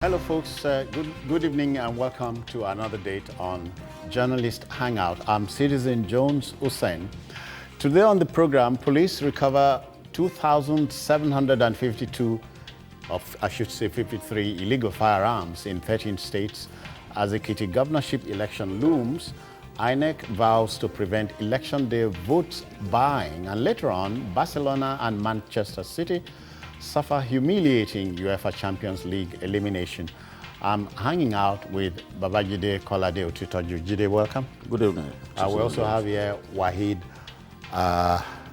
Hello folks, good evening and welcome to another date on Journalist Hangout. I'm Citizen Jones Hussein. Today on the program, police recover 2,752 of, I should say 53 illegal firearms in 13 states. As the Ekiti governorship election looms, INEC vows to prevent election day vote buying, and later on, Barcelona and Manchester City suffer humiliating UEFA Champions League elimination. I'm hanging out with Babajide Kolade-Otitoju. Jide, welcome. Good evening. We also have here Wahid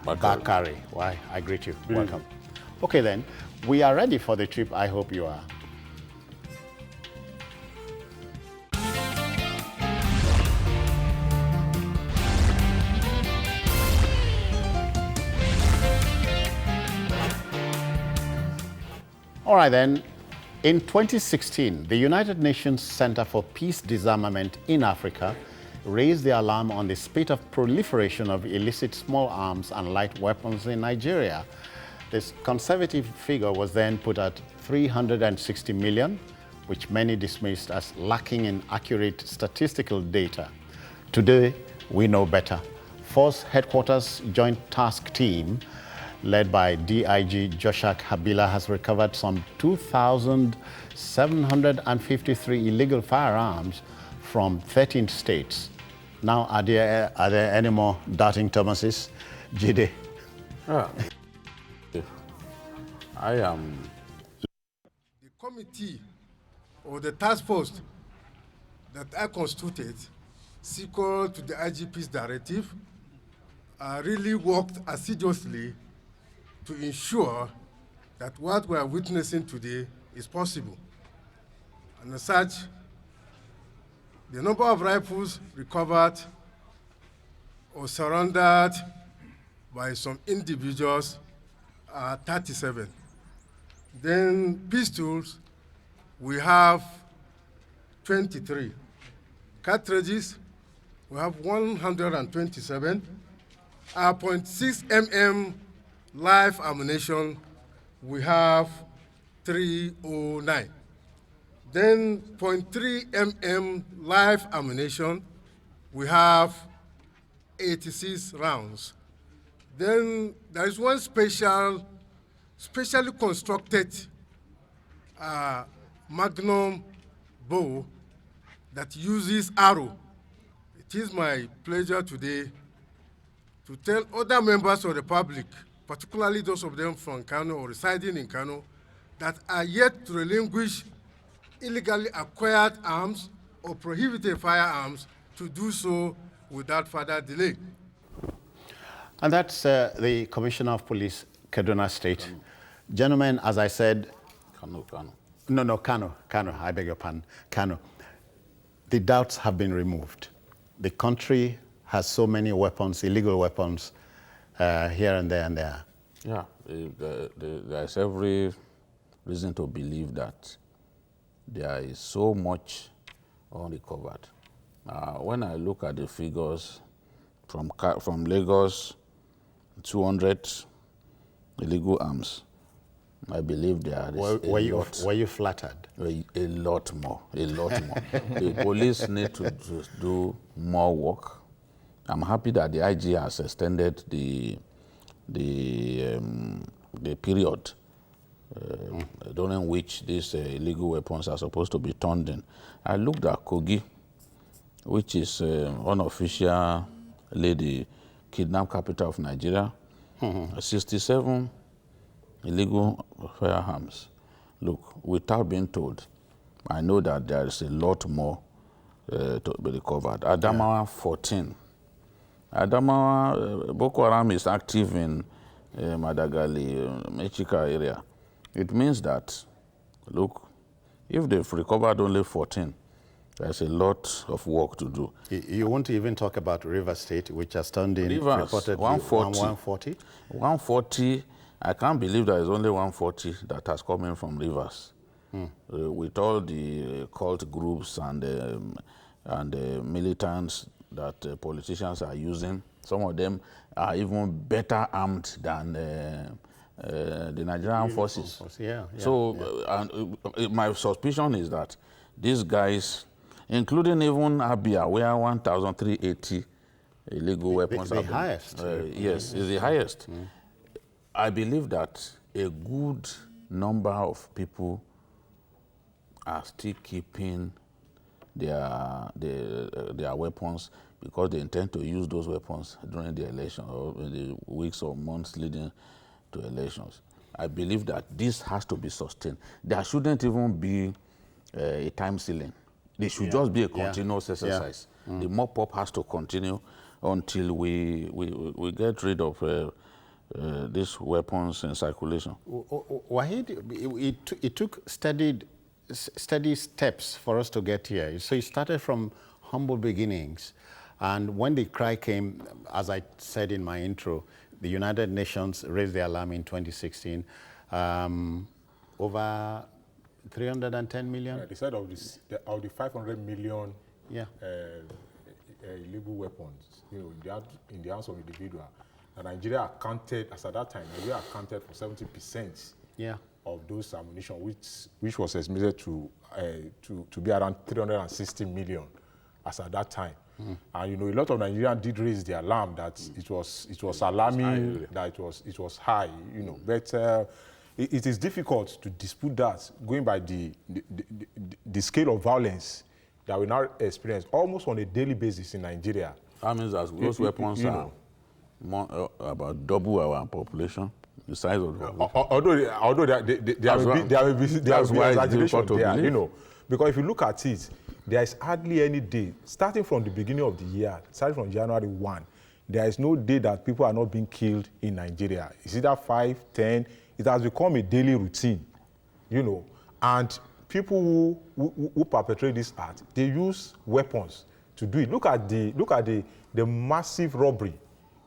Bakari. Why, I greet you. Welcome. Okay then, we are ready for the trip. I hope you are. All right then, in 2016, the United Nations Center for Peace Disarmament in Africa raised the alarm on the spate of proliferation of illicit small arms and light weapons in Nigeria. This conservative figure was then put at 360 million, which many dismissed as lacking in accurate statistical data. Today, we know better. Force Headquarters Joint Task Team led by DIG Joshak Habila has recovered some 2,753 illegal firearms from 13 states. Now, are there any more doubting Thomases? Jide? I am. The committee or the task force that I constituted, sequel to the IGP's directive, really worked assiduously to ensure that what we are witnessing today is possible. And as such, the number of rifles recovered or surrendered by some individuals are 37. Then pistols, we have 23. Cartridges, we have 127. 0.6 mm live ammunition, we have 309. Then 0.3 mm live ammunition, we have 86 rounds. Then there is one specially constructed magnum bow that uses arrow. It is my pleasure today to tell other members of the public, particularly those of them from Kano or residing in Kano, that are yet to relinquish illegally acquired arms or prohibited firearms to do so without further delay. And that's the Commissioner of Police, Kaduna State. Kano. Gentlemen, as I said... Kano. Kano, I beg your pardon, Kano. The doubts have been removed. The country has so many weapons, illegal weapons, here and there and there. Yeah, there's every reason to believe that there is so much unrecovered. When I look at the figures from Lagos, 200 illegal arms, I believe there is Were you flattered? A lot more. The police need to do more work. I'm happy that the IG has extended the period during which these illegal weapons are supposed to be turned in. I looked at Kogi, which is unofficial lady kidnapped capital of Nigeria, 67 illegal firearms. Look, without being told, I know that there is a lot more to be recovered. Adamawa, 14. Adamawa, Boko Haram is active in Madagali, Mechika area. It means that, look, if they've recovered only 14, there's a lot of work to do. You want to even talk about River State, which has turned in reported 140. 140. I can't believe there is only 140 that has come in from Rivers. With all the cult groups and militants that politicians are using, some of them are even better armed than the Nigerian forces. My suspicion is that these guys, including even Abia, where 1,380 illegal weapons the have been, highest. Yes, is the highest. I believe that a good number of people are still keeping their weapons because they intend to use those weapons during the election or in the weeks or months leading to elections. I believe that this has to be sustained. There shouldn't even be a time ceiling. There should just be a continuous exercise. The mopup has to continue until we get rid of these weapons in circulation. Wahid, it took steady steps for us to get here. So it started from humble beginnings. And when the cry came, as I said in my intro, the United Nations raised the alarm in 2016. Over 310 million? They said of the 500 million illegal weapons, in the hands of individuals, Nigeria accounted, as at that time, Nigeria accounted for 70% of those ammunition, which was estimated to be around 360 million as at that time. And a lot of Nigerians did raise the alarm that it was alarming, that it was high, But it is difficult to dispute that, going by the scale of violence that we now experience almost on a daily basis in Nigeria. That means that those weapons are about double our population, the size of the population. Although there will be exaggeration there, because if you look at it, there is hardly any day, starting from the beginning of the year, starting from January 1, there is no day that people are not being killed in Nigeria. It's either 5, 10, it has become a daily routine, and people who perpetrate this act, they use weapons to do it. Look at the massive robbery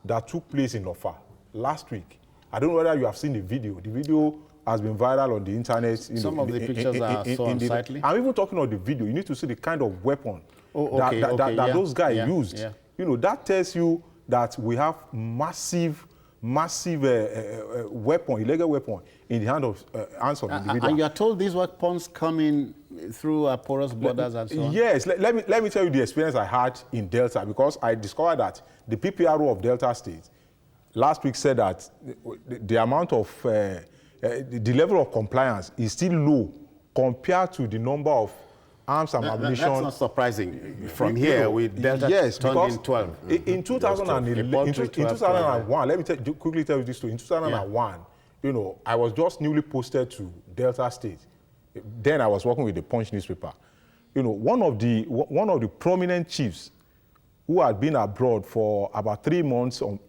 that took place in Ofa last week. I don't know whether you have seen the video. The video has been viral on the internet. Some of the pictures are so unsightly. I'm even talking about the video. You need to see the kind of weapon that those guys used. That tells you that we have massive weapon, illegal weapon, in the hands of individuals. And you are told these weapons come in through porous borders and so on? Yes. Let me tell you the experience I had in Delta, because I discovered that the PPRO of Delta State last week said that the amount of, the level of compliance is still low compared to the number of arms and ammunition. That's not surprising. From here, with Delta turned in 12. In 2001, let me quickly tell you this too. In 2001, I was just newly posted to Delta State. Then I was working with the Punch newspaper. One of the prominent chiefs who had been abroad for about 3 months on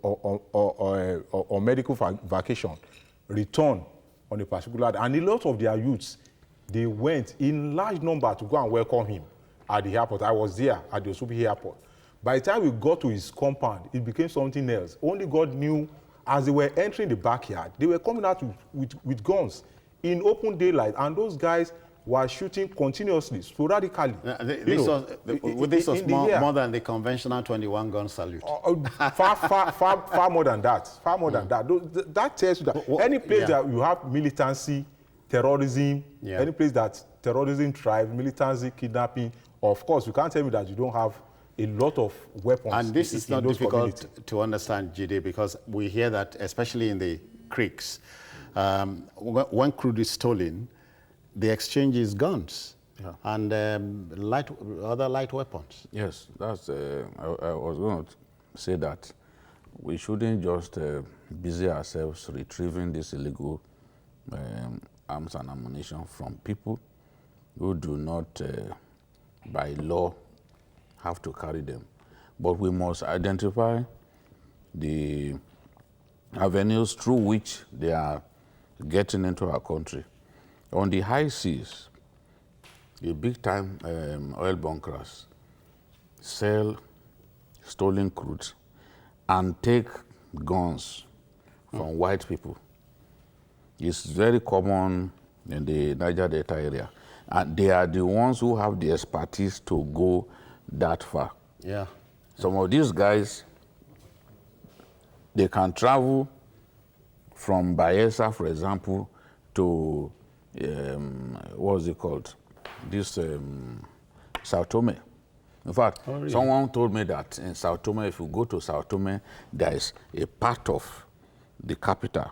medical vacation returned on a particular day, and a lot of their youths, they went in large number to go and welcome him at the airport. I was there at the Osubi airport. By the time we got to his compound, it became something else. Only God knew, as they were entering the backyard, they were coming out with guns in open daylight, and those guys were shooting continuously, sporadically. This was more than the conventional 21-gun salute. Far more than that. Far more than that. That tells you that any place that you have militancy, terrorism, any place that terrorism thrives, militancy, kidnapping, of course, you can't tell me that you don't have a lot of weapons. And this is not difficult to understand, Jide, because we hear that, especially in the creeks, when crude is stolen, the exchange is guns and other light weapons. Yes, that's. I was going to say that we shouldn't just busy ourselves retrieving this illegal arms and ammunition from people who do not, by law, have to carry them. But we must identify the avenues through which they are getting into our country. On the high seas, the big-time oil bunkers sell stolen crude and take guns from white people. It's very common in the Niger Delta area. And they are the ones who have the expertise to go that far. Yeah. Some of these guys, they can travel from Bayelsa, for example, to, what was it called? This Sao Tome. In fact, someone told me that in Sao Tome, if you go to Sao Tome, there is a part of the capital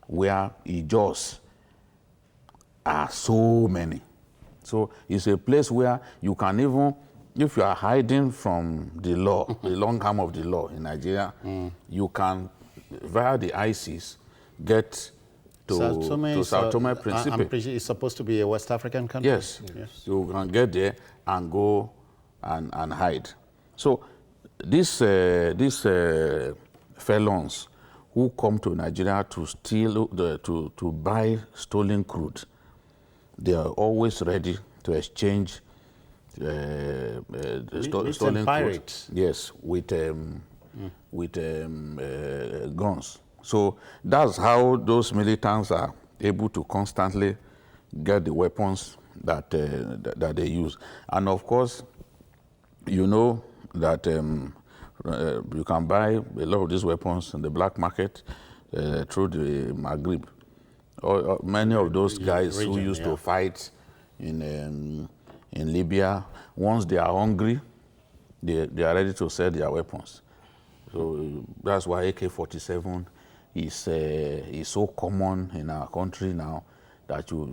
where Ijos are so many. So it's a place where you can even, if you are hiding from the law, the long arm of the law in Nigeria, you can, via the ICs, get to Sao Tome Principe. I'm pretty, it's supposed to be a West African country? Yes. You can get there and go and hide. So these felons who come to Nigeria to steal, to buy stolen crude, they are always ready to exchange stolen crude. Yes, with guns. So that's how those militants are able to constantly get the weapons that that they use. And of course, you know that you can buy a lot of these weapons in the black market through the Maghreb. Many of those guys who used to fight in Libya, once they are hungry, they are ready to sell their weapons. So that's why AK-47 is so common in our country now that you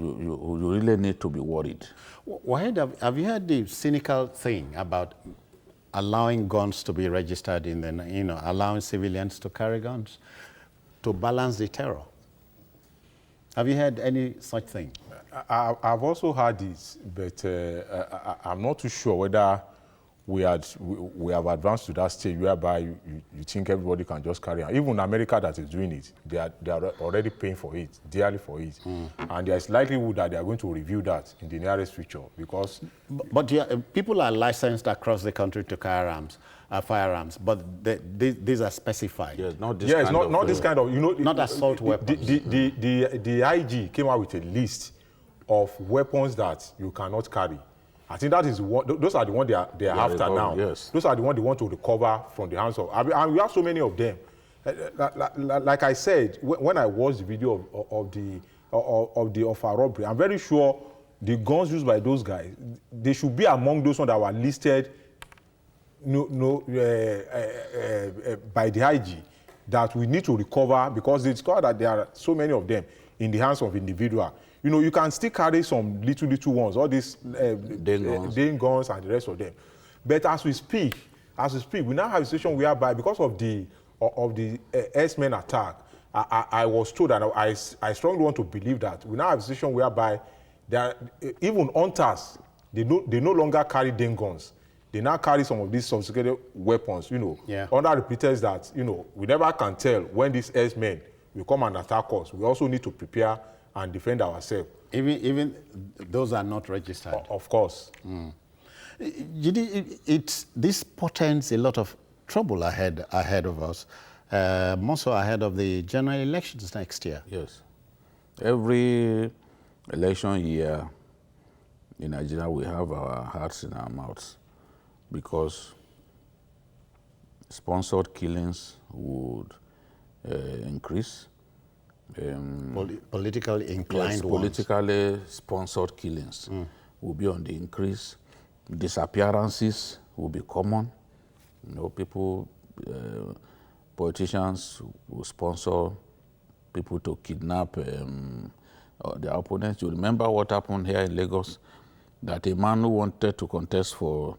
really need to be worried. Wahid, have you heard the cynical thing about allowing guns to be registered in the, allowing civilians to carry guns to balance the terror? Have you heard any such thing? I've also heard this, but I'm not too sure whether we have advanced to that stage whereby you think everybody can just carry on. Even America that is doing it, they are already paying for it, dearly for it. And there's likelihood that they are going to review that in the nearest future because... But people are licensed across the country to carry firearms, but these are specified. Yes, not this kind of, not assault weapons. The IG came out with a list of weapons that you cannot carry. I think that is what, those are the ones they are after now. Yes. Those are the ones they want to recover from the hands of, and we have so many of them. Like I said, when I watched the video of the robbery, I'm very sure the guns used by those guys, they should be among those ones that were listed by the IG that we need to recover because they discovered that there are so many of them in the hands of individuals. You can still carry some little ones, all these Dane guns and the rest of them. But as we speak, we now have a situation whereby because of the S-men attack, I was told, and I strongly want to believe that we now have a situation whereby even hunters, they no longer carry Dane guns. They now carry some of these sophisticated weapons, under the pretext that, we never can tell when these S-men will come and attack us. We also need to prepare and defend ourselves. Even those are not registered? Of course. This portends a lot of trouble ahead of us, more so ahead of the general elections next year. Yes. Every election year in Nigeria, we have our hearts in our mouths because sponsored killings would increase. Politically inclined ones. Politically sponsored killings will be on the increase. Disappearances will be common. Politicians will sponsor people to kidnap their opponents. You remember what happened here in Lagos? That a man who wanted to contest for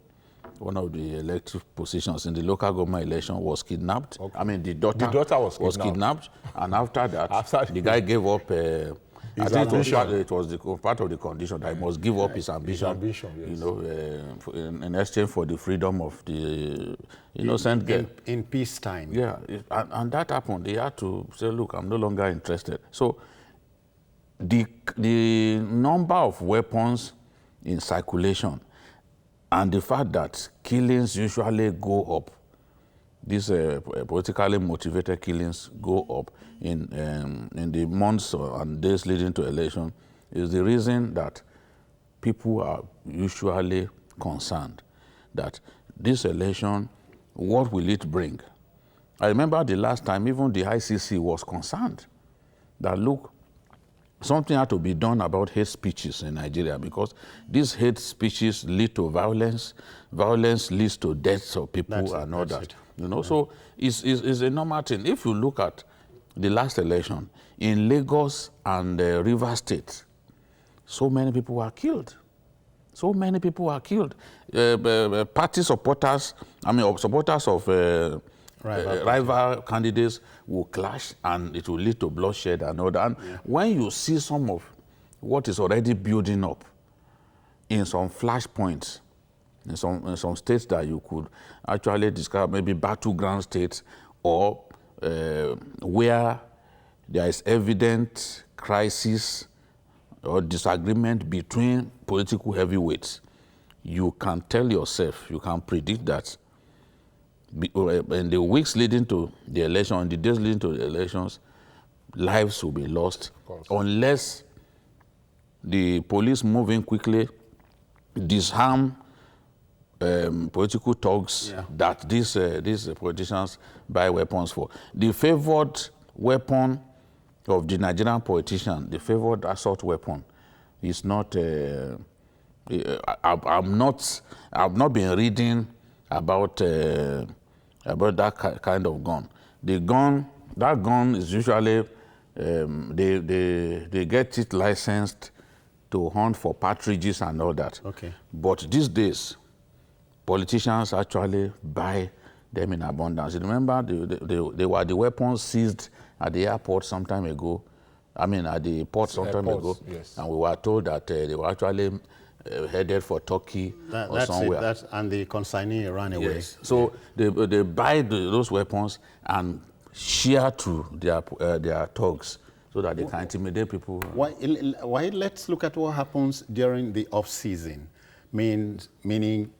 one of the elective positions in the local government election was kidnapped. Okay. I mean, the daughter was kidnapped. And after that, the guy gave up. I think it was part of the condition that he must give up his ambition. Yes. In exchange for the freedom of the innocent girl. In peacetime. Yeah, and that happened. They had to say, look, I'm no longer interested. So the number of weapons in circulation and the fact that killings usually go up, these politically motivated killings go up in the months and days leading to election, is the reason that people are usually concerned that this election, what will it bring? I remember the last time even the ICC was concerned that, look, something had to be done about hate speeches in Nigeria, because these hate speeches lead to violence. Violence leads to deaths of people and all that. You know, so it's a normal thing. If you look at the last election in Lagos and Rivers State, so many people were killed. So many people were killed. Party supporters, supporters of rival candidates will clash, and it will lead to bloodshed and all that. And when you see some of what is already building up in some flashpoints, in some states that you could actually describe maybe battleground states, or where there is evident crisis or disagreement between political heavyweights, you can tell yourself, you can predict that in the weeks leading to the election, in the days leading to the elections, lives will be lost unless the police move in quickly, disarm political thugs that these politicians buy weapons for. The favored weapon of the Nigerian politician, the favored assault weapon, is not. I've not been reading about that kind of gun. That gun is usually they get it licensed to hunt for partridges and all that. Okay. But these days, politicians actually buy them in abundance. You remember, they were the weapons seized at the airport some time ago. At the port some time ago. Yes. And we were told that they were actually headed for Turkey or somewhere. And the consignee ran away. Yes. So they buy those weapons and share to their thugs so that they can intimidate people. Why let's look at what happens during the off-season, meaning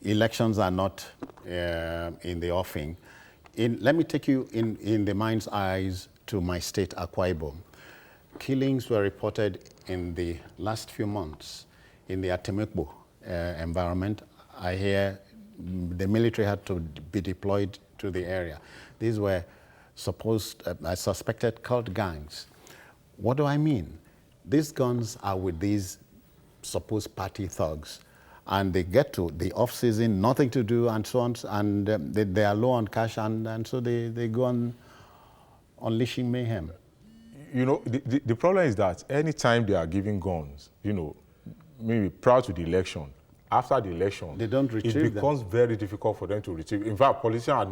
elections are not in the offing. Let me take you in the mind's eyes to my state, Akwa Ibom. Killings were reported in the last few months in the Atemekbo environment. I hear the military had to be deployed to the area. These were suspected cult gangs. What do I mean? These guns are with these supposed party thugs, and they get to the off-season, nothing to do, and so on, and they are low on cash, and so they go on unleashing mayhem. You know, the problem is that anytime they are giving guns, you know, maybe prior to the election, after the election, they don't retrieve it becomes very difficult for them to retrieve. In fact, politicians are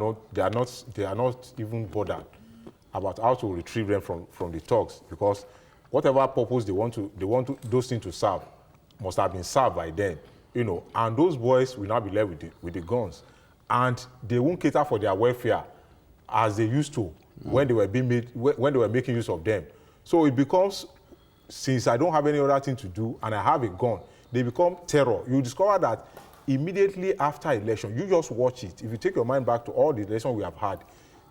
not even bothered about how to retrieve them from the thugs, because whatever purpose they want those things to serve must have been served by them, you know. And those boys will now be left with the guns, and they won't cater for their welfare as they used to when they were making use of them. So it becomes, since I don't have any other thing to do and I have a gun, they become terror. You discover that immediately after election, you just watch it. If you take your mind back to all the elections we have had,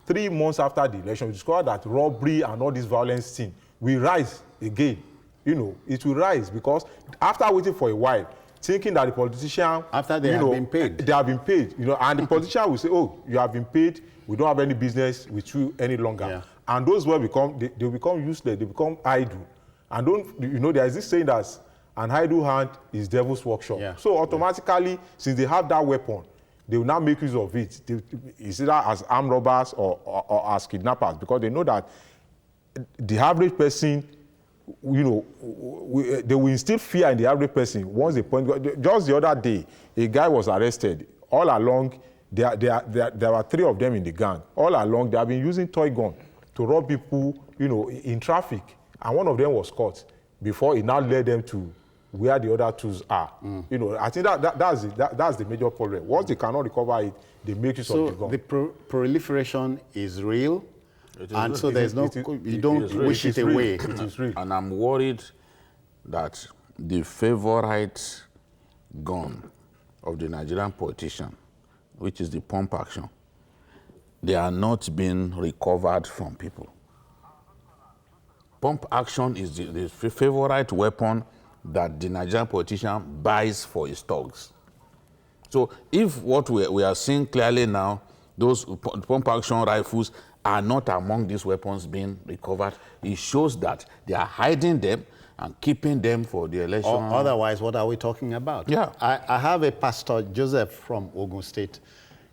3 months after the election, you discover that robbery and all this violence thing will rise again. You know, it will rise because after waiting for a while, thinking that the politician, after they have been paid, they have been paid, you know, and the politician will say, "Oh, you have been paid. We don't have any business with you any longer." Yeah. And those will become useless. They become idle. And there is this saying that an idle hand is devil's workshop. Yeah. So automatically, since they have that weapon, they will now make use of it. It's either as armed robbers or as kidnappers, because they know that the average person, you know, they will instill fear in the average person once they point. Just the other day, a guy was arrested. All along, there were 3 of them in the gang. All along, they have been using toy gun to rob people, you know, in traffic. And one of them was caught before it now led them to where the other 2 are. You know, I think that's the major problem. Once they cannot recover it, they make use of the gun. So the proliferation is real, and so there's no, you don't wish it away. It is real. And I'm worried that the favorite gun of the Nigerian politician, which is the pump action, they are not being recovered from people. Pump action is the favorite weapon that the Nigerian politician buys for his thugs. So if what we are seeing clearly now, those pump action rifles are not among these weapons being recovered. It shows that they are hiding them and keeping them for the election. Otherwise, what are we talking about? Yeah. I have a Pastor Joseph from Ogun State.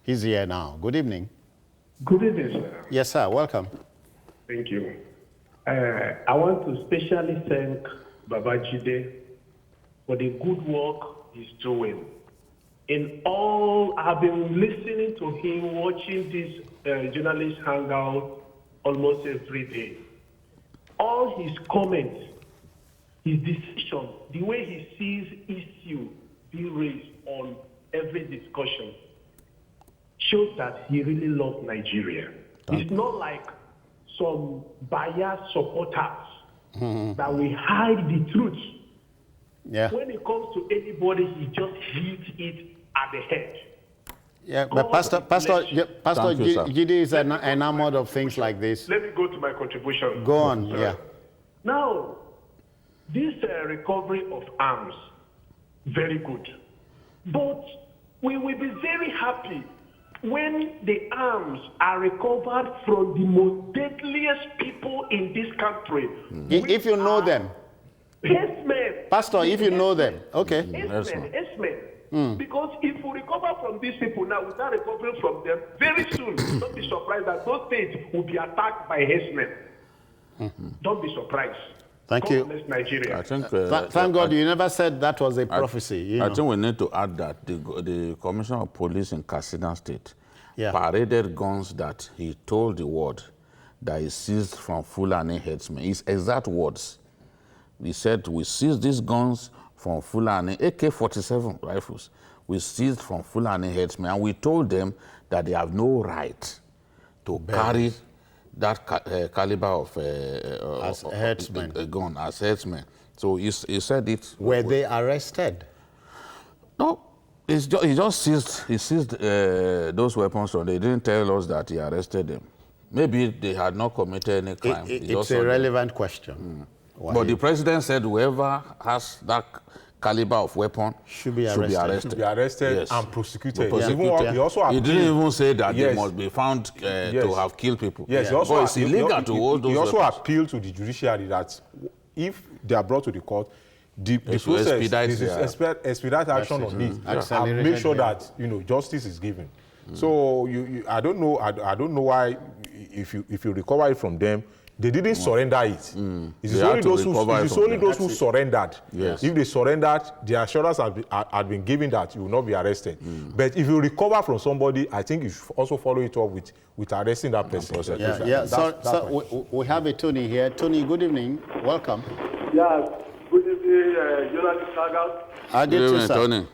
He's here now. Good evening. Good evening, sir. Yes, sir. Welcome. Thank you. I want to specially thank Babajide for the good work he's doing. I've been listening to him, watching this journalist hangout almost every day. All his comments, his decision, the way he sees issue being raised on every discussion shows that he really loves Nigeria. It's not like some biased supporters that will hide the truth. Yeah. When it comes to anybody, he just hits it at the head. Yeah, but Pastor Gide is enamored of things like this. Let me go to my contribution. Go on, yeah. Now, this recovery of arms, very good. But we will be very happy when the arms are recovered from the most deadliest people in this country. If you know them. Yes, Pastor, if you know them. Okay. Yes, man. Because if we recover from these people now, without recovering from them, very soon, don't be surprised that those states will be attacked by herdsmen. Don't be surprised. Thank God you. bless Nigeria. I think, thank God you never said that was a prophecy. I think we need to add that the Commissioner of Police in Katsina State paraded guns that he told the world that he seized from Fulani headsmen. His exact words. He said, we seized these guns from Fulani, AK-47 rifles. We seized from Fulani headsmen, and we told them that they have no right to carry that caliber of as headsmen. A gun as headsmen. So he said it. Were they arrested? No, he just seized those weapons. So they didn't tell us that he arrested them. Maybe they had not committed any crime. It's a relevant question. But the president said whoever has that caliber of weapon should be arrested. Should be arrested Yes. and prosecuted. He didn't even say that they must be found to have killed people. Yes, but it's illegal to hold those He also weapons. appealed to the judiciary that if they are brought to the court, the process expedite action on it and make sure that justice is given. So I don't know why if you recover it from them, they didn't surrender it. It's only those who surrendered. Yes. If they surrendered, the assurance had been given that you will not be arrested. But if you recover from somebody, I think you should also follow it up with arresting that person. So we have a Tony here. Tony, good evening. Welcome. Yeah, good evening, journalist Hangout. Good evening, Tony.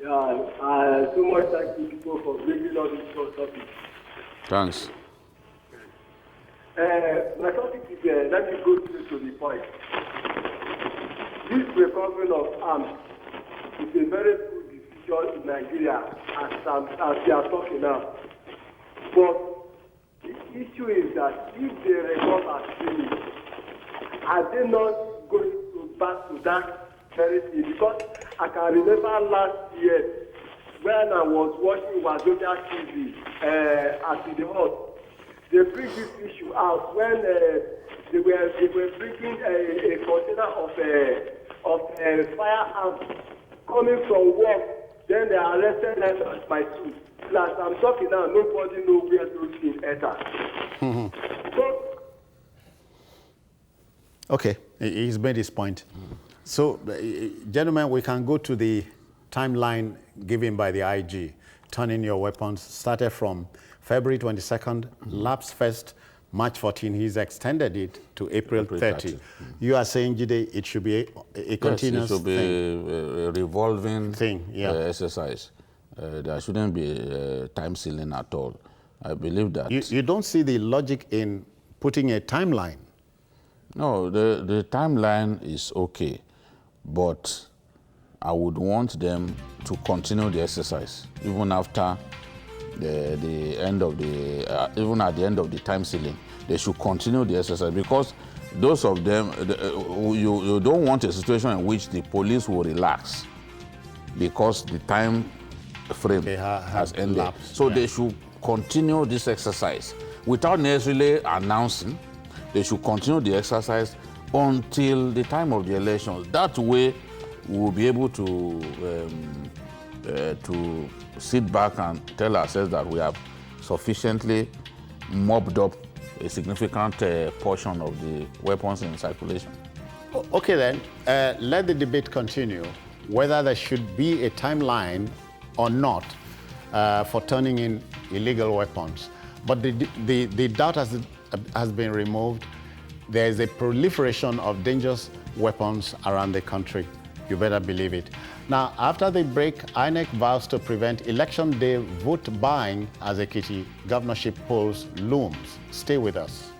Yeah, so much thank you people for bringing all this topic. Thanks. My topic is, let me go straight to the point. This recovery of arms is a very good decision in Nigeria as we are talking now. But the issue is that if they recover freely, are they not going to back to that very thing? Because I can remember last year when I was watching Wazobia TV at the hall. They bring this issue out when they were bringing a container of firearms coming from work. Then they arrested them by two. As I'm talking now, nobody knows where those things enter. So, okay, he's made his point. So, gentlemen, we can go to the timeline given by the IG. Turning your weapons started from February 22nd, lapsed 1st, March 14, he's extended it to April 30. You are saying, Jide, it should be a continuous thing. It should be a revolving exercise. There shouldn't be time ceiling at all. I believe that. You don't see the logic in putting a timeline? No, the timeline is okay, but I would want them to continue the exercise even after the end of the even at the end of the time ceiling. They should continue the exercise, because those of them you don't want a situation in which the police will relax because the time frame has ended. So they should continue this exercise without necessarily announcing. They should continue the exercise until the time of the elections. That way, we will be able to sit back and tell ourselves that we have sufficiently mopped up a significant portion of the weapons in circulation. Okay then, let the debate continue, whether there should be a timeline or not for turning in illegal weapons. But the doubt has been removed. There is a proliferation of dangerous weapons around the country. You better believe it. Now, after the break, INEC vows to prevent election day vote buying as Ekiti governorship polls looms. Stay with us.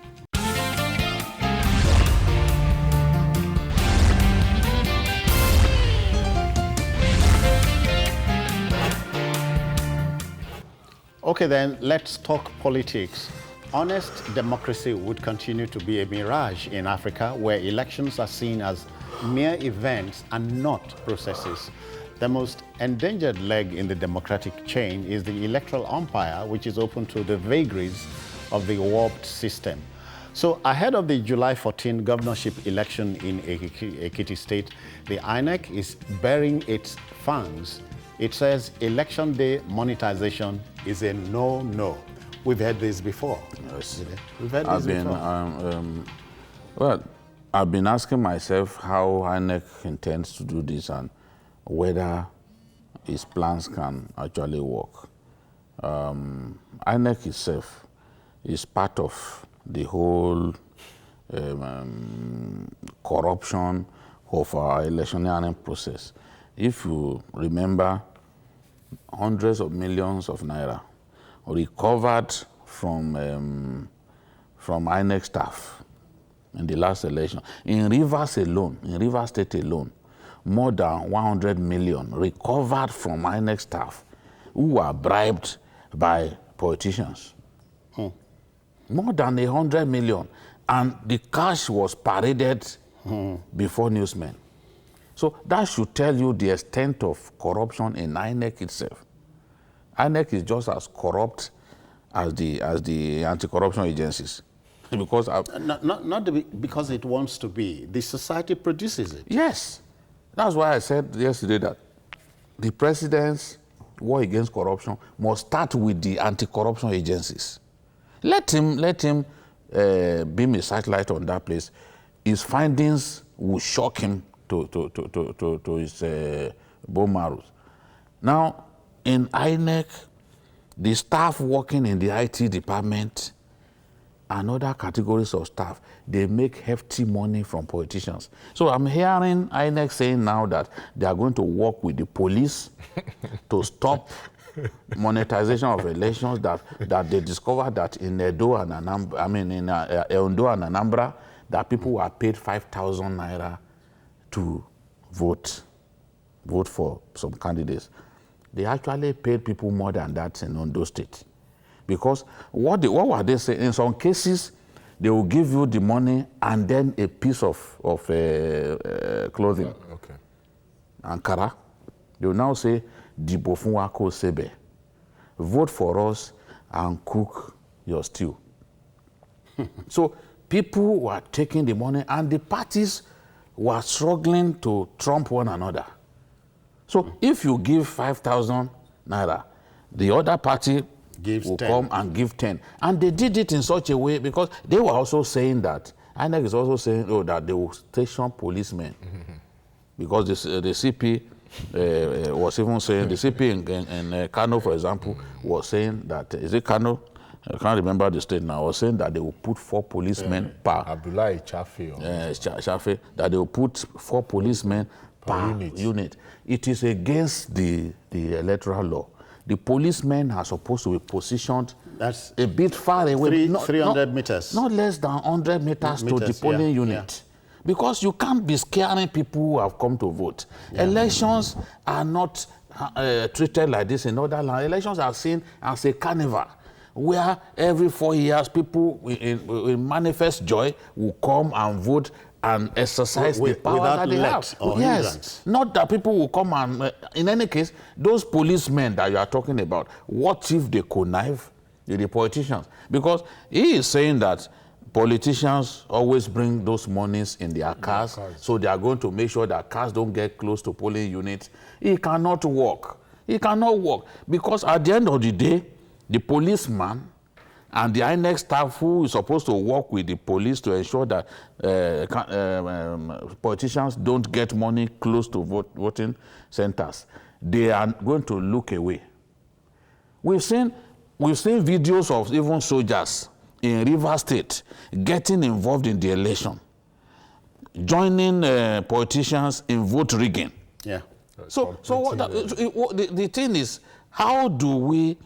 Okay then, let's talk politics. Honest democracy would continue to be a mirage in Africa, where elections are seen as mere events and not processes. The most endangered leg in the democratic chain is the electoral umpire, which is open to the vagaries of the warped system. So ahead of the July 14 governorship election in Ekiti State, the INEC is burying its fangs. It says election day monetization is a no-no. We've heard this before. Yes. We've heard this before. Well, I've been asking myself how INEC intends to do this and whether its plans can actually work. INEC itself is part of the whole corruption of our electioneering process. If you remember, hundreds of millions of naira recovered from INEC staff in the last election. In Rivers alone, in Rivers State alone, more than 100 million recovered from INEC staff who were bribed by politicians. More than 100 million. And the cash was paraded before newsmen. So that should tell you the extent of corruption in INEC itself. INEC is just as corrupt as the anti-corruption agencies. Because because it wants to be. The society produces it. Yes. That's why I said yesterday that the president's war against corruption must start with the anti-corruption agencies. Let him beam a satellite on that place. His findings will shock him to his bone marrow. Now, in INEC, the staff working in the IT department and other categories of staff, they make hefty money from politicians. So I'm hearing INEC saying now that they are going to work with the police to stop monetization of elections, that they discovered that in Edo and Ondo and Anambra, that people were paid 5,000 naira to vote for some candidates. They actually paid people more than that in Ondo State. Because what were they saying? In some cases, they will give you the money and then a piece of clothing. Okay. Ankara. They will now say, Dibo fun wa ko sebe. Vote for us and cook your stew. So people were taking the money and the parties were struggling to trump one another. So if you give 5,000 naira, the other party will come and give 10. And they did it in such a way because they were also saying that, INEC is also saying that they will station policemen. Because the CP was even saying, the CP in Kano, for example, was saying that, is it Kano? I can't remember the state now. Was saying that they will put 4 policemen per. Abdullahi Chafe. Chafe, that they will put 4 policemen per unit. It is against the electoral law. The policemen are supposed to be positioned a bit far away. 300 meters. Not less than 100 meters to the polling unit. Yeah. Because you can't be scaring people who have come to vote. Yeah. Elections are not treated like this in other lands. Elections are seen as a carnival, where every 4 years people in manifest joy will come and vote and exercise the power that they have. Yes, not that people will come and, in any case, those policemen that you are talking about, what if they connive? the politicians. Because he is saying that politicians always bring those monies in their cars, so they are going to make sure that cars don't get close to polling units. He cannot work. He cannot work because at the end of the day, the policeman and the INEC staff who is supposed to work with the police to ensure that politicians don't get money close to voting centers, they are going to look away. We've seen videos of even soldiers in Rivers State getting involved in the election, joining politicians in vote rigging. Yeah. So the thing is, how do we?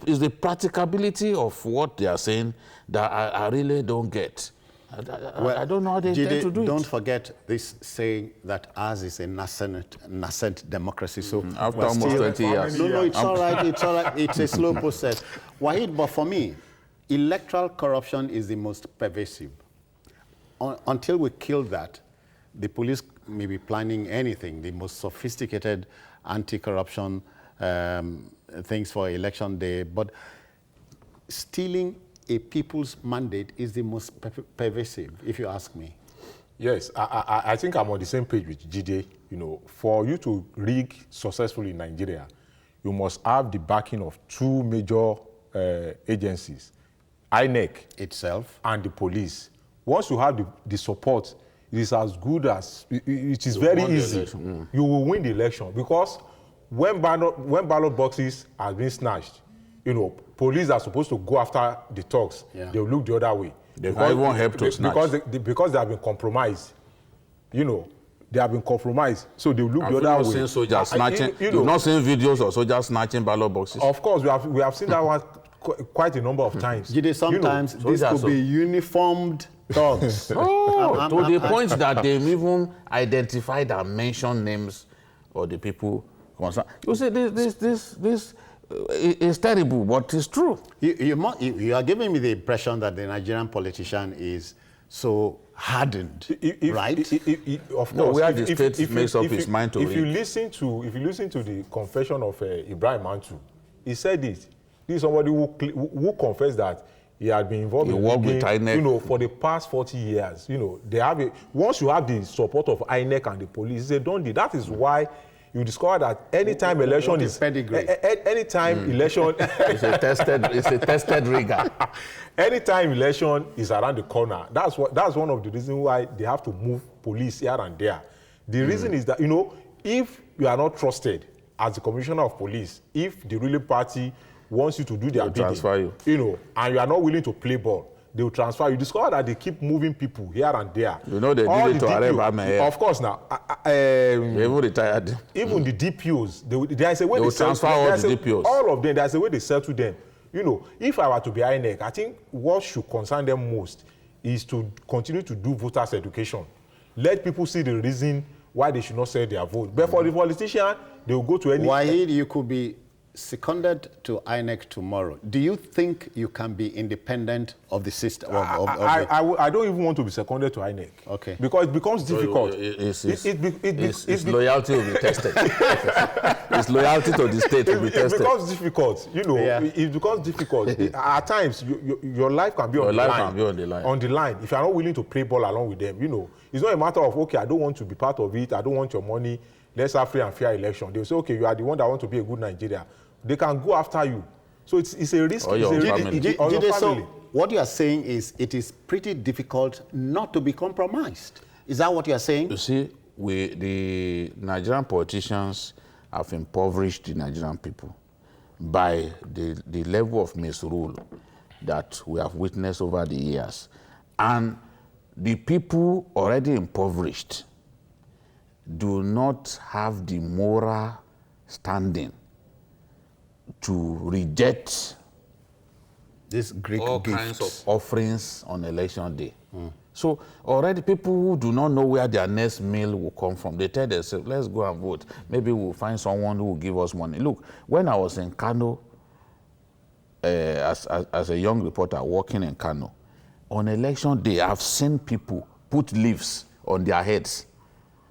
Is the practicability of what they are saying that I really don't get. I don't know how they intend to do it. Don't forget this saying that ours is a nascent democracy. So after almost 20 years. No, it's all right. It's all right. It's a slow process. Wahid, but for me, electoral corruption is the most pervasive. Until we kill that, the police may be planning anything, the most sophisticated anti-corruption things for election day, but stealing a people's mandate is the most pervasive, if you ask me. Yes, I think I'm on the same page with Jide. You know, for you to rig successfully in Nigeria, you must have the backing of two major agencies, INEC itself and the police. Once you have the support, it is as good as, it is very easy. You will win the election because when ballot boxes are being snatched, you know, police are supposed to go after the thugs. Yeah. They will look the other way. They won't help to snatch. Because they have been compromised. You know, they have been compromised. So they will look the other way. I've not seen soldiers snatching. You've not seen videos of soldiers snatching ballot boxes? Of course, we have seen that one quite a number of times. Sometimes this could be uniformed thugs. To the point that they even identified and mentioned names of the people concerned. You see, this is terrible, but it's true. You are giving me the impression that the Nigerian politician is so hardened, right? Of course. No, where the state makes up its mind to if you listen to the confession of Ibrahim Mantu, he said it. This is somebody who confessed that he had been involved in with INEC, you know, for the past 40 years. You know, they have once you have the support of INEC and the police, they don't do. That is why you discover that anytime election is anytime election it's a tested rigor. Anytime election is around the corner, that's one of the reasons why they have to move police here and there. The reason is that, you know, if you are not trusted as the commissioner of police, if the ruling party wants you to do their bidding, transfer you know, and you are not willing to play ball, they will transfer. You discover that they keep moving people here and there. You know, they did it to Areba. Of course, now. They even retired. Even the DPOs, there is a way they will transfer all the DPOs. All of them, there is a way they settle them. You know, if I were to be INEC, I think what should concern them most is to continue to do voters' education. Let people see the reason why they should not sell their vote. But for the politician, they will go to any... Wahid, you could be seconded to INEC tomorrow. Do you think you can be independent of the system? I don't even want to be seconded to INEC. Okay. Because it becomes difficult. Its loyalty will be tested. Its loyalty to the state will be tested. It becomes difficult. You know, it becomes difficult. At times, your life can be on the line. If you are not willing to play ball along with them, you know, it's not a matter of, okay, I don't want to be part of it. I don't want your money. Let's have free and fair election. They will say, okay, you are the one that want to be a good Nigeria. They can go after you. So it's a risk. So what you are saying is it is pretty difficult not to be compromised. Is that what you are saying? You see, the Nigerian politicians have impoverished the Nigerian people by the level of misrule that we have witnessed over the years. And the people already impoverished do not have the moral standing to reject this Greek all gift. kinds of offerings on election day. So already people who do not know where their next meal will come from, they tell themselves, let's go and vote. Maybe we'll find someone who will give us money. Look, when I was in Kano, as a young reporter working in Kano, on election day, I've seen people put leaves on their heads.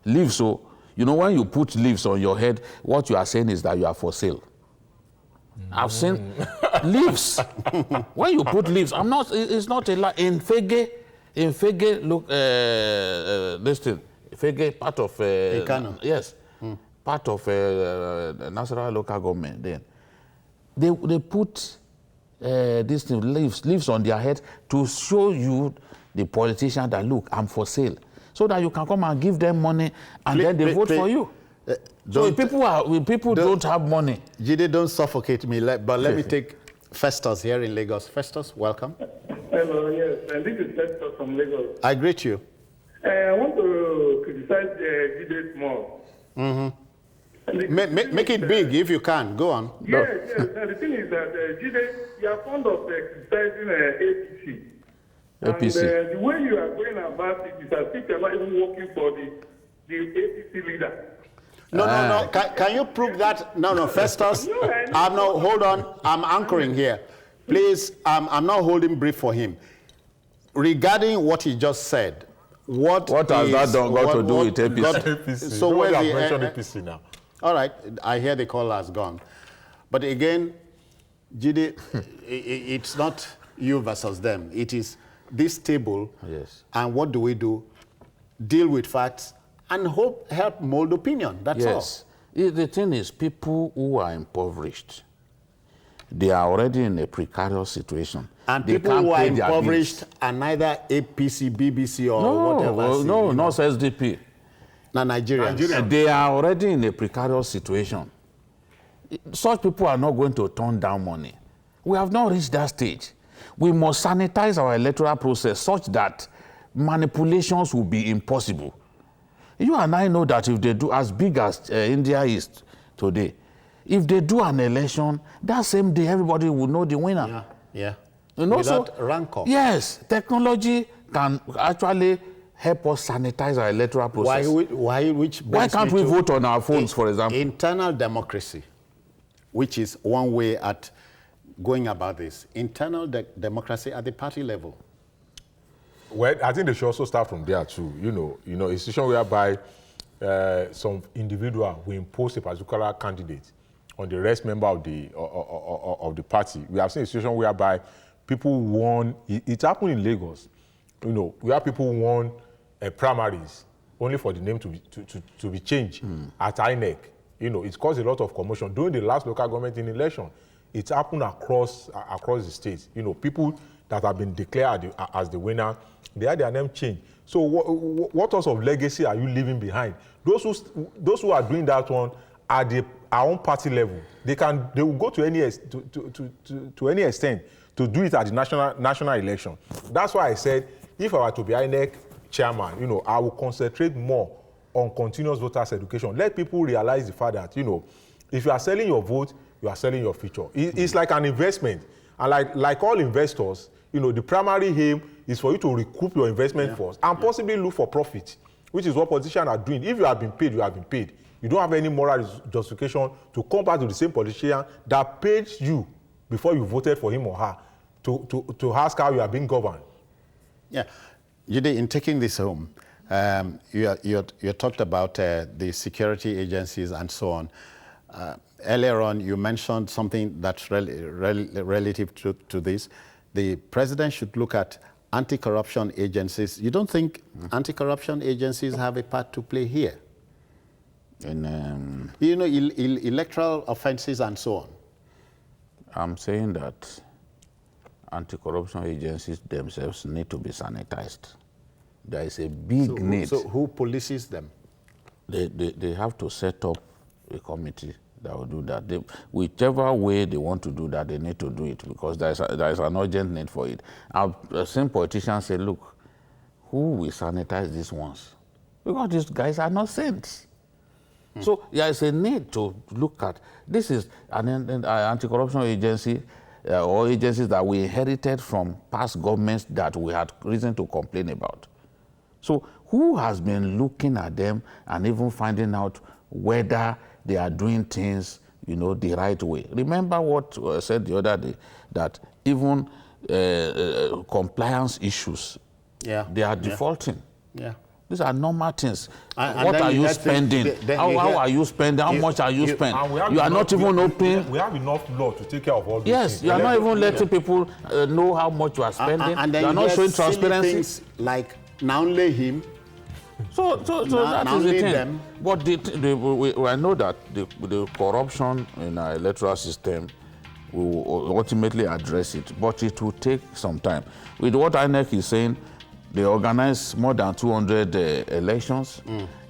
Leaves, so, you know, when you put leaves on your head, what you are saying is that you are for sale. I've seen leaves. When you put leaves, it's not a lot. In Fege, look, this thing, Fege, part of, yes, part of National local government then. They put these things, leaves on their head to show you, the politician, that look, I'm for sale. So that you can come and give them money and then they vote for you. So if people don't have money. Jide, don't suffocate me, but let me take Festus here in Lagos. Festus, welcome. Hello, yes, and this is Festus from Lagos. I greet you. I want to criticize Jide small. Make it big if you can. Go on. Yes, yes. The thing is that Jide, you are fond of criticizing APC. APC. And the way you are going about it is as if you are not even working for the APC leader. No. Can you prove that? No, Festus. No, hold on. I'm anchoring here. Please, I'm not holding brief for him. Regarding what he just said, what has that got to do with APC? So where you mentioned APC now. All right, I hear the call has gone. But again, Jide, it's not you versus them. It is this table. Yes. And what do we do? Deal with facts and help mold opinion. That's all. Yes. The thing is, people who are impoverished, they are already in a precarious situation. And they people who are impoverished are neither APC, BBC, or whatever. No, not SDP. Now, Nigerians. They are already in a precarious situation. Such people are not going to turn down money. We have not reached that stage. We must sanitize our electoral process such that manipulations will be impossible. You and I know that if they do, as big as India is today, if they do an election, that same day everybody will know the winner. Yeah. And also, without rancor. Yes, technology can actually help us sanitize our electoral process. Why can't we vote on our phones, for example? Internal democracy, which is one way at going about this. Internal democracy at the party level. Well, I think they should also start from there too. A situation whereby some individual will impose a particular candidate on the rest member of the party. We have seen a situation whereby people won. It happened in Lagos. Where people won primaries only for the name to be changed at INEC. It's caused a lot of commotion during the last local government election. It happened across the states. People that have been declared as the winner, they had their name changed. So what sort of legacy are you leaving behind? Those who are doing that one at our own party level, they will go to any extent to do it at the national election. That's why I said, if I were to be INEC chairman, I will concentrate more on continuous voters education. Let people realize the fact that, if you are selling your vote, you are selling your future. It's like an investment. And like all investors, the primary aim is for you to recoup your investment first and possibly look for profit, which is what politicians are doing. If you have been paid, you have been paid. You don't have any moral justification to come back to the same politician that paid you before you voted for him or her to ask how you are being governed. Yeah. Jide, in taking this home, you talked about the security agencies and so on. Earlier on, you mentioned something that's relative to this. The president should look at anti-corruption agencies. You don't think anti-corruption agencies have a part to play here? In electoral offenses and so on. I'm saying that anti-corruption agencies themselves need to be sanitized. There is a big need. So who polices them? They have to set up a committee that will do that. Whichever way they want to do that, they need to do it because there is an urgent need for it. I've seen politicians say, look, who will sanitize these ones? Because these guys are not saints. So there is a need to look at. This is an anti-corruption agency or agencies that we inherited from past governments that we had reason to complain about. So who has been looking at them and even finding out whether they are doing things, the right way? Remember what I said the other day, that even compliance issues, they are defaulting. Yeah. These are normal things. And what then are you let's say- spending? then How you hear- are you spending? How much are you spending? And we have You are enough- not even open. We have enough law to take care of all these Yes, things. you are not Let's- even letting people know how much you are spending. And then you are not hear showing silly transparency. things like now only him. So that now is the lead thing. them. But I know that the corruption in our electoral system will ultimately address it, but it will take some time. With what INEC is saying, they organize more than 200 elections,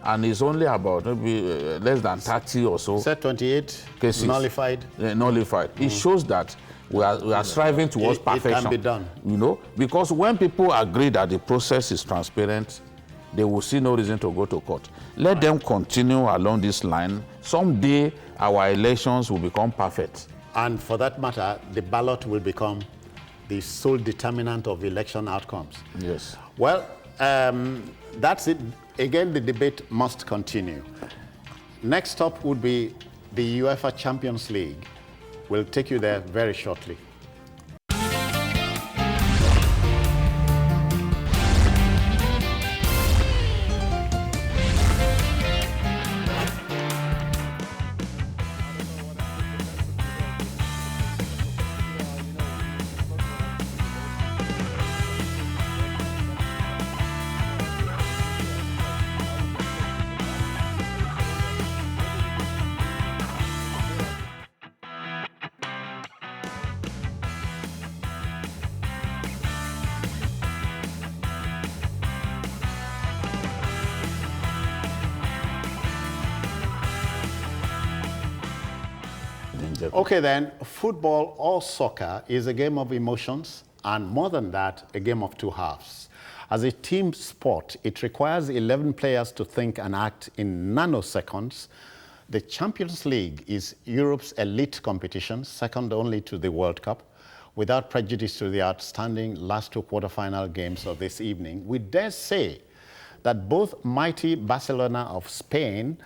and it's only about maybe less than 30 or so Said 28 cases nullified. nullified. It shows that we are striving towards It can perfection. be done. You know, because when people agree that the process is transparent, they will see no reason to go to court. Let them continue along this line. Someday, our elections will become perfect. And for that matter, the ballot will become the sole determinant of election outcomes. Yes. Well, that's it. Again, the debate must continue. Next up would be the UEFA Champions League. We'll take you there very shortly. Okay then, football or soccer is a game of emotions, and more than that, a game of two halves. As a team sport, it requires 11 players to think and act in nanoseconds. The Champions League is Europe's elite competition, second only to the World Cup. Without prejudice to the outstanding last two quarterfinal games of this evening, we dare say that both mighty Barcelona of Spain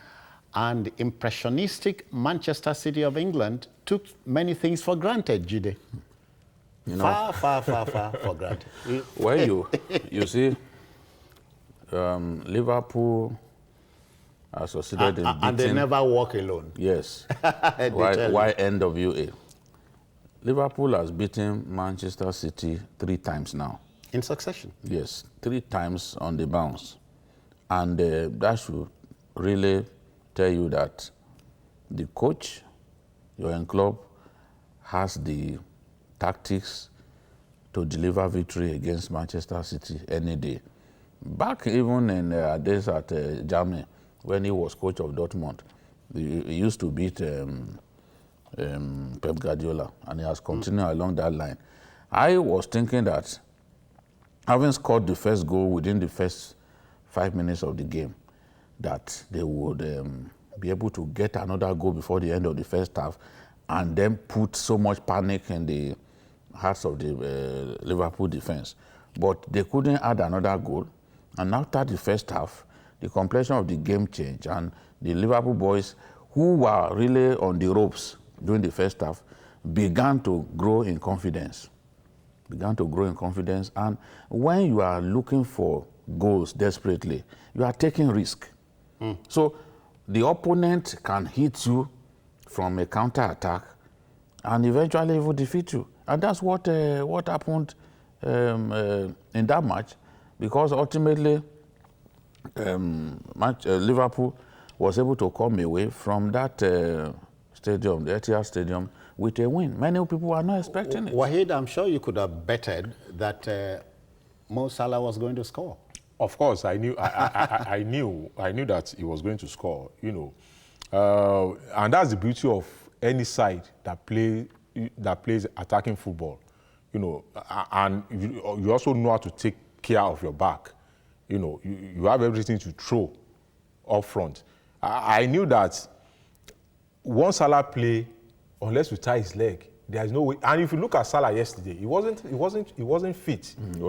and impressionistic Manchester City of England took many things for granted, Jide. You know, Far for granted. well, you see, Liverpool are succeeded in beating... And they never walk alone. Yes. They tell you. Why NWA? Liverpool has beaten Manchester City 3 times now. In succession. Yes, 3 times on the bounce. And that should really tell you that the coach, your club, has the tactics to deliver victory against Manchester City any day. Back even in days at Germany, when he was coach of Dortmund, he used to beat Pep Guardiola, and he has continued along that line. I was thinking that having scored the first goal within the first 5 minutes of the game, that they would be able to get another goal before the end of the first half and then put so much panic in the hearts of the Liverpool defense. But they couldn't add another goal. And after the first half, the complexion of the game changed, and the Liverpool boys, who were really on the ropes during the first half, began to grow in confidence. And when you are looking for goals desperately, you are taking risk. So the opponent can hit you from a counter-attack and eventually even defeat you. And that's what happened in that match, because ultimately Liverpool was able to come away from that stadium, the Etihad Stadium, with a win. Many people were not expecting it. Wahid, I'm sure you could have betted that Mo Salah was going to score. Of course, I knew that he was going to score. You know, and that's the beauty of any side that plays attacking football. You know, and you also know how to take care of your back. You know, you have everything to throw up front. I knew that once Salah play, unless we tie his leg, there's no way. And if you look at Salah yesterday, he wasn't fit. He wasn't fit. You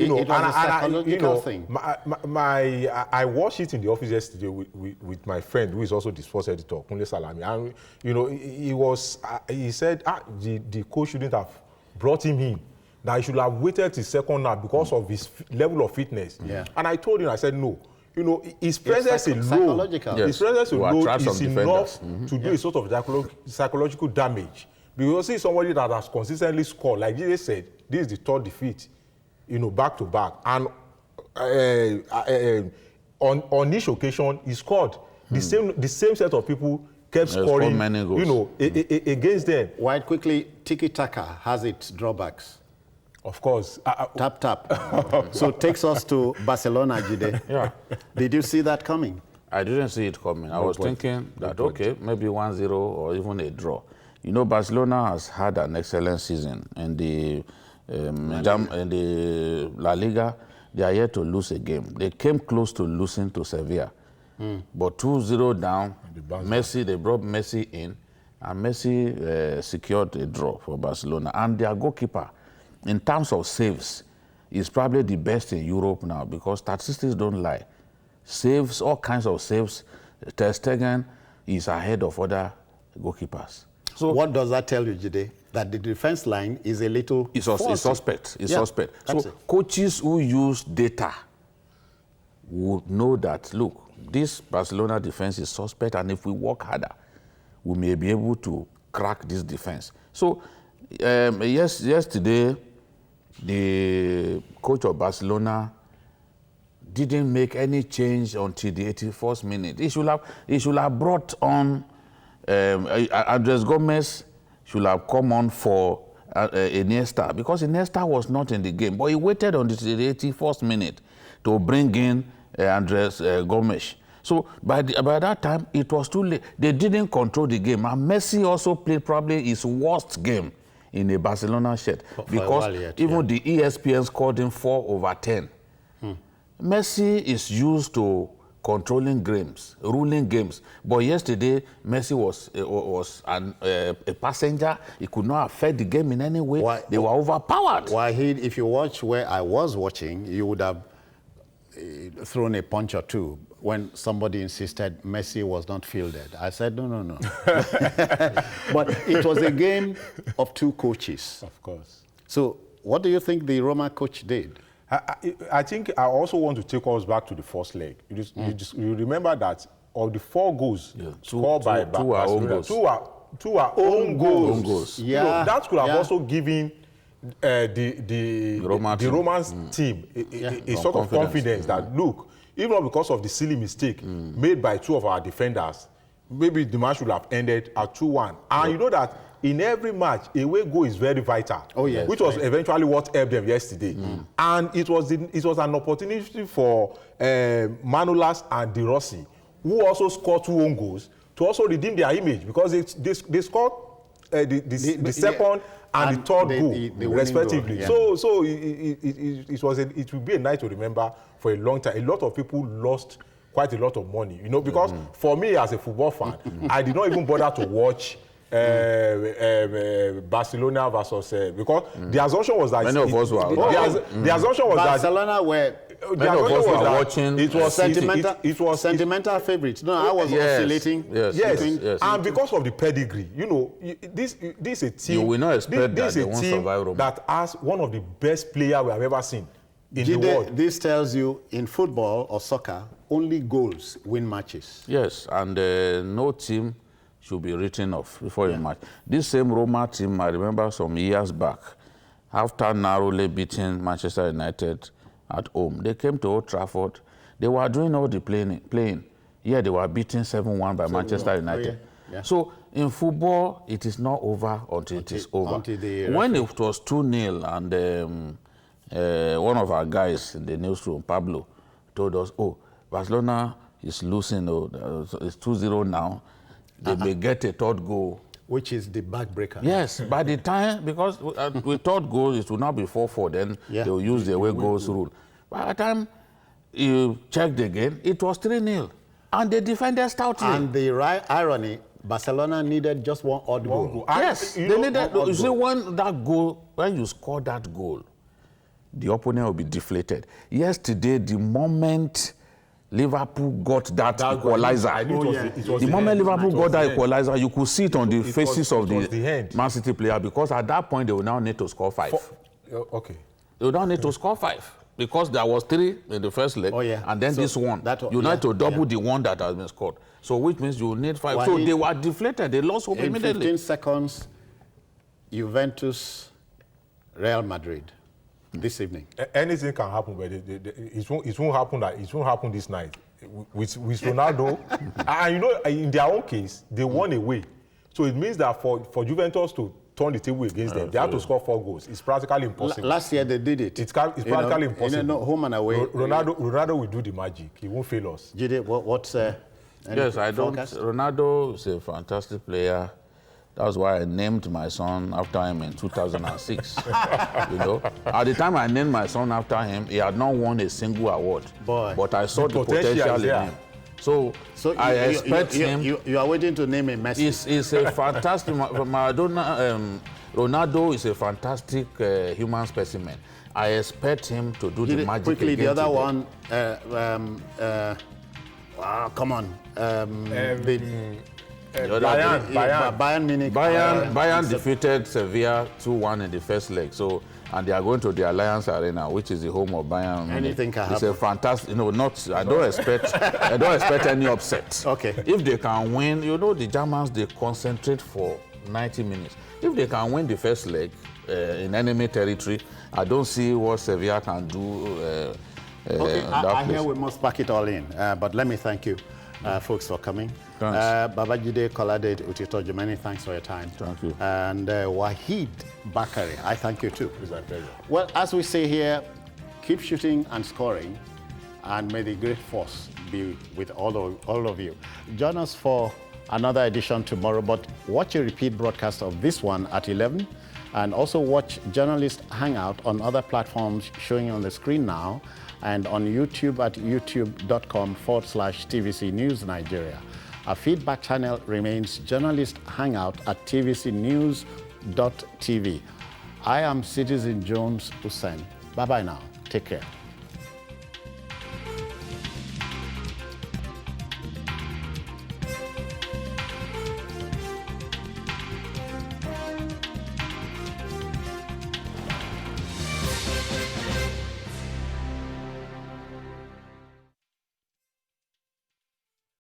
know, it was a psychological thing. I watched it in the office yesterday with my friend who is also the sports editor, Kunle Salami, and you know, he said the coach shouldn't have brought him in that he should have waited till second half because of his level of fitness. Yeah. And I told him, I said, no. You know, his presence alone, psychological. his presence alone is enough to do Yeah. a sort of psychological damage. Because see somebody that has consistently scored, like Jide said, this is the third defeat, you know, back to back. And on each occasion, he scored. The same set of people kept scoring, many goals. you know, against them. Wide quickly, tiki-taka has its drawbacks. Of course. Tap, tap. So it takes us to Barcelona, Jide. Yeah. Did you see that coming? I didn't see it coming. I was thinking that, okay, maybe 1-0 or even a draw. You know, Barcelona has had an excellent season in the La Liga. They are yet to lose a game. They came close to losing to Sevilla. But 2-0 down, Messi, they brought Messi in, and Messi secured a draw for Barcelona. And their goalkeeper, in terms of saves, is probably the best in Europe now because statistics don't lie. Saves, all kinds of saves. Ter Stegen is ahead of other goalkeepers. So what does that tell you, Jide? That the defense line is a little It's suspect. It's suspect. So it. coaches who use data would know that, look, this Barcelona defense is suspect, and if we work harder, we may be able to crack this defense. So yesterday, the coach of Barcelona didn't make any change until the 81st minute. He should have brought on Andres Gomez. Should have come on for Iniesta, because Iniesta was not in the game, but he waited on the 81st minute to bring in Andres Gomes. So by that time, it was too late. They didn't control the game, and Messi also played probably his worst game in a Barcelona shirt, because even the ESPN scored him 4/10. Messi is used to controlling games, ruling games. But yesterday, Messi was a passenger. He could not affect the game in any way. They were overpowered. Wahid, if you watch where I was watching, you would have thrown a punch or two when somebody insisted Messi was not fielded. I said, no. But it was a game of two coaches. Of course. So what do you think the Roma coach did? I think I also want to take us back to the first leg. You remember that of the 4 goals scored by Barcelona, two are own goals. Yeah. You know, that could have also given the Romans team a sort of confidence that, look, even not because of the silly mistake made by 2 of our defenders, maybe the match would have ended at 2-1. And you know that in every match, away goal is very vital. Oh, yes, which was eventually what helped them yesterday. And it was an opportunity for Manolas and De Rossi, who also scored 2 own goals, to also redeem their image, because they scored the second and the third goal, respectively. Goal, yeah. So it will be a night to remember for a long time. A lot of people lost quite a lot of money, you know, because for me as a football fan, I did not even bother to watch Barcelona versus the assumption was that many of us were. The assumption was Barcelona were. Many of us were watching. It was sentimental favorites. No, I was oscillating. Yes. And because of the pedigree, you know, this is a team. You will not expect this that is a team that has one of the best players we have ever seen in the world. This tells you in football or soccer, only goals win matches. Yes, and no team should be written off before a match. This same Roma team, I remember some years back, after narrowly beating Manchester United at home, they came to Old Trafford. They were doing all the playing. Yeah, they were beaten 7-1 by Manchester United. So in football, it is not over until it is over. When it was 2-0 and one of our guys in the newsroom, Pablo, told us, oh, Barcelona is losing, it's 2-0 now. They may get a third goal. Which is the backbreaker. Yes, by the time, because with third goal, it will not be 4-4, then they will use the away goals rule. By the time you checked again, it was 3-0. And they defended stoutly. And the irony, Barcelona needed just one odd goal. Yes, they needed. You see, when you score that goal, the opponent will be deflated. Yesterday, the moment Liverpool got that equalizer. The moment Liverpool got that equalizer, you could see it on the faces of the Man City player, because at that point they will now need to score 5. Okay. You don't need to score 5 because there was 3 in the first leg, and then so this one. You need to double the one that has been scored. So which means you need 5. So they were deflated. They lost hope immediately. In 15 seconds, Juventus, Real Madrid. This evening. Anything can happen, but it won't happen. It won't happen this night with Ronaldo. And you know, in their own case, they won away, so it means that for Juventus to turn the table against them, they have to score 4 goals. It's practically impossible. Last year they did it. It's practically impossible. Home and away. Ronaldo will do the magic. He won't fail us. Jide, what's yes, I don't. Ronaldo is a fantastic player. That's why I named my son after him in 2006. You know, at the time I named my son after him, he had not won a single award. But I saw the potential in him. So I expect him. You are waiting to name him Messi. He's a fantastic. Ronaldo is a fantastic human specimen. I expect him to do the magic. Quickly, the other one. Come on. Bayern Munich. Bayern defeated Sevilla 2-1 in the first leg. So, and they are going to the Alliance Arena, which is the home of Bayern Munich. Anything can happen. It's a fantastic. I don't expect any upset. Okay. If they can win, you know, the Germans, they concentrate for 90 minutes. If they can win the first leg in enemy territory, I don't see what Sevilla can do. Okay, I hear we must pack it all in. But let me thank you, folks, for coming. Babajide Kolade-Otitoju, many thanks for your time. Thank you. And Wahid Bakari, I thank you too. It's my pleasure. Well, as we say here, keep shooting and scoring, and may the great force be with all of you. Join us for another edition tomorrow, but watch a repeat broadcast of this one at 11, and also watch Journalist Hangout on other platforms showing on the screen now, and on YouTube at youtube.com/TVC News Nigeria. Our feedback channel remains Journalist Hangout at tvcnews.tv. I am Citizen Jones Hussein. Bye-bye now. Take care.